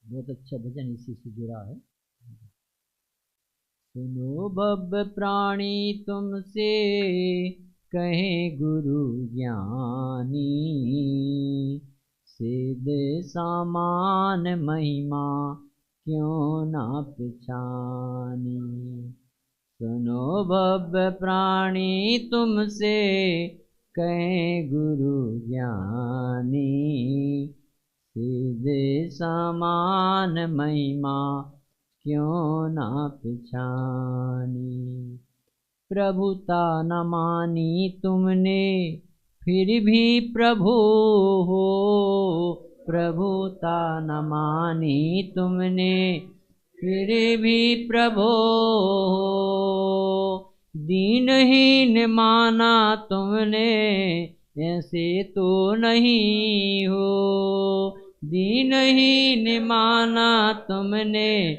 बहुत अच्छा भजन इसी से जुड़ा है। सुनो बब प्राणी तुमसे कहे गुरु ज्ञानी। सिद्ध सामान महिमा क्यों ना पहचानी। सुनो बब प्राणी तुमसे कहे गुरु ज्ञानी। सिद्ध समान महिमा क्यों ना पहचानी। प्रभुता न मानी तुमने फिर भी प्रभु हो। प्रभुता न मानी तुमने फिर भी प्रभु हो। दीनहीन माना तुमने ऐसे तो नहीं हो। दीनहीन माना तुमने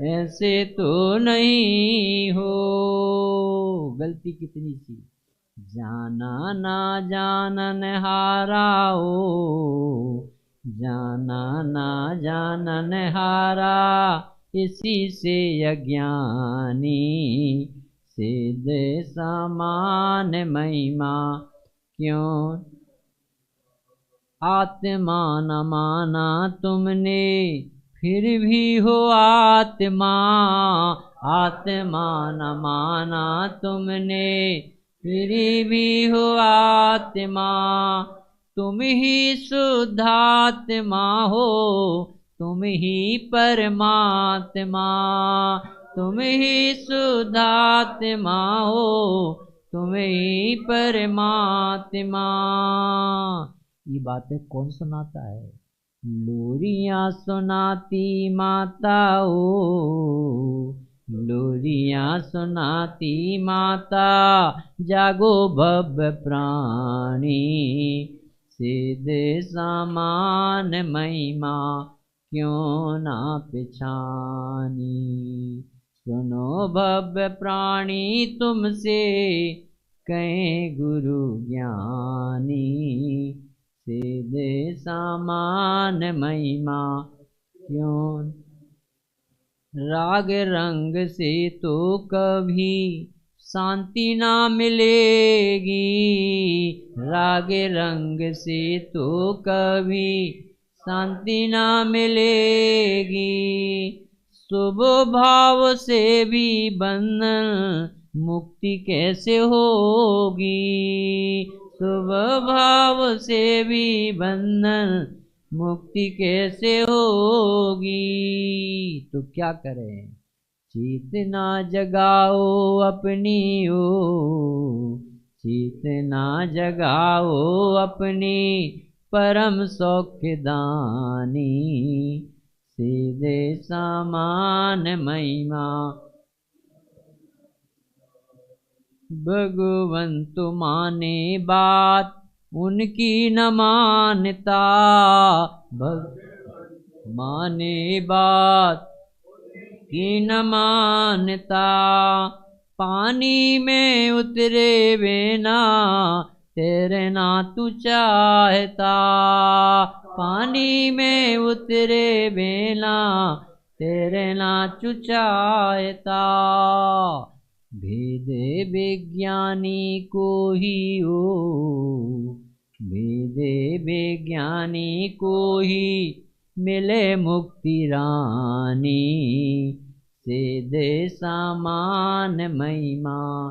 ऐसे तो नहीं हो। गलती कितनी सी। जाना ना जानन हाराओ। जाना ना जानन हारा इसी से अज्ञानी। सिद्ध समान महिमा क्यों। आत्मा न माना तुमने फिर भी हो आत्मा। आत्मा न माना तुमने फिर भी हो आत्मा। तुम ही शुद्धात्मा हो। तुम ही परमात्मा। तुम ही शुद्धात्मा हो। तुम ही परमात्मा। ये बातें कौन सुनाता है। लोरियां सुनाती माताओ। लोरियां सुनाती माता जागो बब प्राणी। सिद्ध समान महिमा क्यों ना पहचानी। सुनो बब प्राणी तुमसे कहें गुरु ज्ञानी। सिद्ध समान महिमा क्यों। राग रंग से तो कभी शांति ना मिलेगी। राग रंग से तो कभी शांति ना मिलेगी। शुभ भाव से भी बंधन मुक्ति कैसे होगी। शुभ भाव से भी बंधन मुक्ति कैसे होगी। तो क्या करें। चेतना जगाओ अपनी ओ। चेतना जगाओ अपनी परम सौख्य दानी। सीधे समान महिमा भगवंत माने बात उनकी न मानता। माने बात की न मानता। पानी में उतरे बिना तैरना तू चाहता। पानी में उतरे बिना तैरना तू चाहता। भेद विज्ञानी को ही हो। भेद विज्ञानी को ही मिले मुक्ति रानी। सिद्ध समान महिमा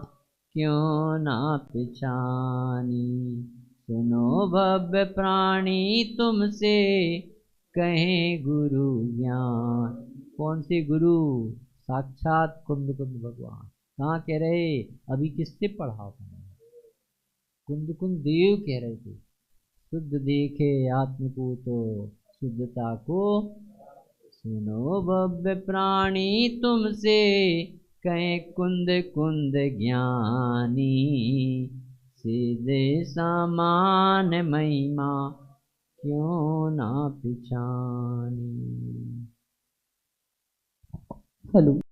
क्यों ना पहचानी। सुनो भव्य प्राणी तुमसे कहें गुरु ज्ञान। कौन से गुरु? साक्षात कुंद कुंद भगवान। कहाँ कह रहे? अभी किससे पढ़ा? कुंद कुंद देव कह रहे थे। शुद्ध देखे आत्म को तो शुद्धता को सुनो भव्य प्राणी तुमसे, कहें कुंद कुंद ज्ञानी। सीधे समान महिमा क्यों ना पिछानी। हेलो।